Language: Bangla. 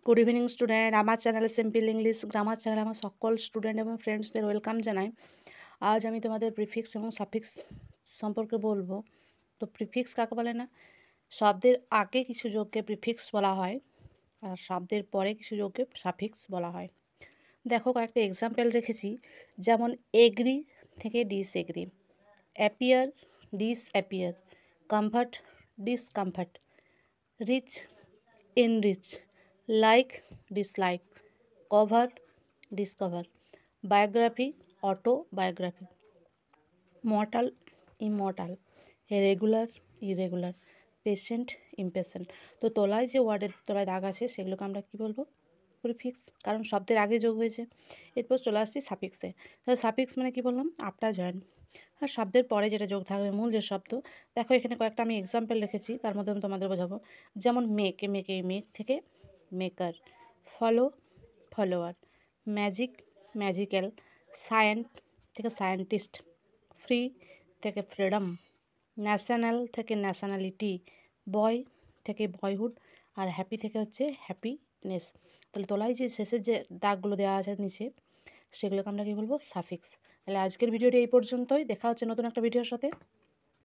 গুড ইভিনিং স্টুডেন্ট, আমার চ্যানেলে সিম্পল ইংলিশ গ্রামার চ্যানেলে আমার সকল স্টুডেন্ট এবং ফ্রেন্ডসদের ওয়েলকাম জানাই। আজ আমি তোমাদের প্রিফিক্স এবং সাফিক্স সম্পর্কে বলবো। তো প্রিফিক্স কাকে বলে না? শব্দের আগে কিছু যোগকে প্রিফিক্স বলা হয়, আর শব্দের পরে কিছু যোগকে সাফিক্স বলা হয়। দেখো, কয়েকটা এক্সাম্পল রেখেছি, যেমন এগ্রি থেকে disagree, appear disappear, comfort discomfort, rich enrich, like dislike, cover discover, biography autobiography, mortal immortal, regular irregular, patient impatient. তো তলায় যে ওয়ার্ডের তলায় দাগ আছে সেগুলোকে আমরা কী বলবো? প্রিফিক্স, কারণ শব্দের আগে যোগ হয়েছে। এরপর চলে আসছি সাফিক্সে। তাহলে সাফিক্স মানে কি বললাম? After join. আর শব্দের পরে যেটা যোগ থাকবে, মূল যে শব্দ। দেখো, এখানে কয়েকটা আমি এক্সাম্পল রেখেছি, তার মধ্যে আমি তোমাদের বোঝাবো। যেমন মেক, মেক থেকে maker, follow follower, magic magical, scient থেকে সায়েন্টিস্ট, ফ্রি থেকে ফ্রিডম, ন্যাশনাল থেকে ন্যাশনালিটি, বয় থেকে বয়হুড, আর হ্যাপি থেকে হচ্ছে হ্যাপিনেস। তাহলে তলায় যে শেষের যে দাগগুলো দেওয়া আছে নিচে, সেগুলোকে আমরা কী বলবো? সাফিক্স। তাহলে আজকের ভিডিওটি এই পর্যন্তই। দেখা হচ্ছে নতুন একটা ভিডিওর সাথে।